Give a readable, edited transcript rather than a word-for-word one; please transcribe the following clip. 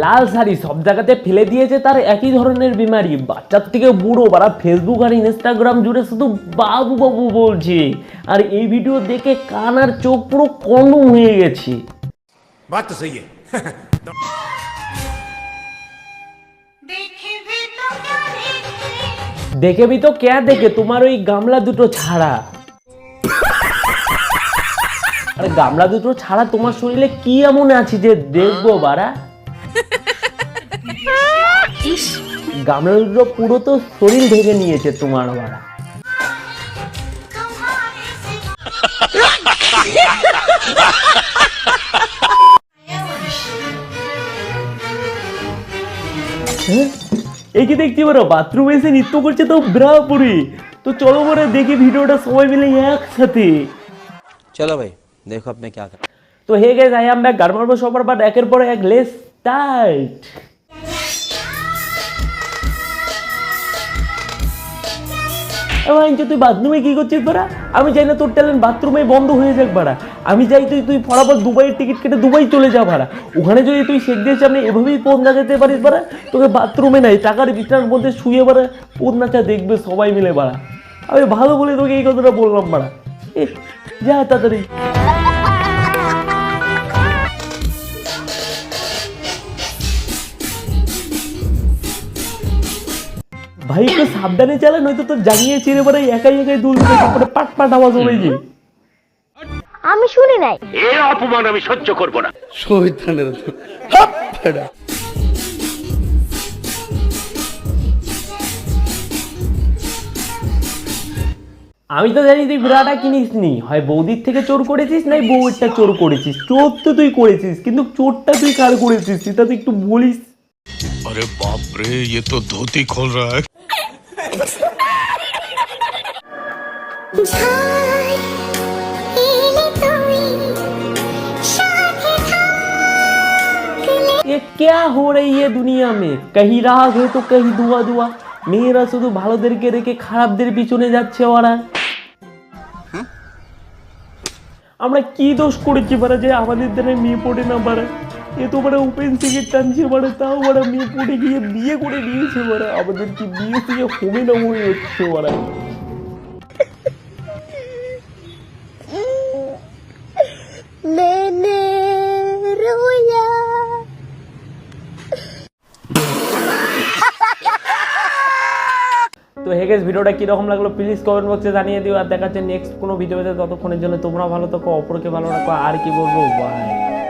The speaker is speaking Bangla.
লাল শাড়ি সব জায়গাতে ফেলে দিয়েছে তার একই ধরনের বিমারি, বাচ্চার থেকে বুড়ো বারা ফেসবুক আর ইনস্টাগ্রাম জুড়ে শুধু বাবু বাবু বলছে। আর এই ভিডিও দেখে কান আর চোখ পুরো কলম হয়ে গেছে। बात तो सही है। দেখেবি তো কে দেখে, তোমার ওই গামলা দুটো ছাড়া। আরে গামলা দুটো ছাড়া তোমার শরীরে কি এমন আছে যে দেখবো বারা? গামলা দুটো পুরো তো শরীর ঢেকে নিয়েছে তোমার বারা। এই কি দেখছি বলো, বাথরুমে এসে নৃত্য করছে তো ব্রাপুরি। তো চলো বলে দেখি ভিডিওটা সবাই মিলে একসাথে। চলো ভাই দেখো আপনি क्या कर। তো hey guys, I am back. গান মারবো সবার বাট একের পর এক, লেস টাইট। তুই বাথরুমে কি করছিস তোরা? আমি চাই না তোর ট্যালেন্ট বাথরুমে বন্ধ হয়ে যাক বাড়া। আমি চাই তুই ফটাফট দুবাইয়ের টিকিট কেটে দুবাই চলে যা ভাড়া। ওখানে যদি তুই শেখ দিয়ে সামনে এভাবেই পোদ নাচাতে পারিস বাড়া, তোকে বাথরুমে নাই টাকার বিছানার মধ্যে শুয়ে বাড়া পোদ নাচা দেখবে সবাই মিলে বাড়া। আমি ভালো বলে তোকে এই কথাটা বললাম বাড়া। যা তাড়াতাড়ি। ভাই একটু সাবধানে চালা, নয়তো তোর জানিয়ে ছেড়ে পরে একাই একাই দুল দিতে পাট পাট আওয়াজ হবে যে। আমি শুনি নাই। এই অপমান আমি সহ্য করব না। আমি তো জানি তুই বিরাটা কিনিস নি, হয় বৌদির থেকে চোর করেছিস নাই বউয়েরটা চোর করেছিস। চোর তো তুই করেছিস, কিন্তু চোরটা তুই কার করেছিস সেটা তুই একটু বলিস। अरे बाप रे, ये तो धोती खोल रहा है। ये क्या हो रही है दुनिया में, कहीं राग है तो कहीं दुआ दुआ। মেয়েরা শুধু ভালোদেরকে রেখে খারাপদের পিছনে যাচ্ছে ওরা। আমরা কি দোষ করেছি বারা যে আমাদের দ্বারা মেয়ে পড়ে না বারা? এ তো বড় ওপেন সিগারেট টানছে বড়, তাও বড় মেয়ে পড়ে গিয়ে বিয়ে করে নিয়েছে বড়। আমাদের কি বিয়ে থেকে হবে না মনে হচ্ছে বড়। তো হে গাইস, ভিডিওটা কিরকম লাগলো প্লিজ কমেন্ট বক্সে জানিয়ে দিও। আর দেখা যাচ্ছে নেক্সট কোনো ভিডিওতে। ততক্ষণের জন্য তোমরা ভালো থাকো, অপরকে ভালো রাখো। আর কি বলবো, বাই।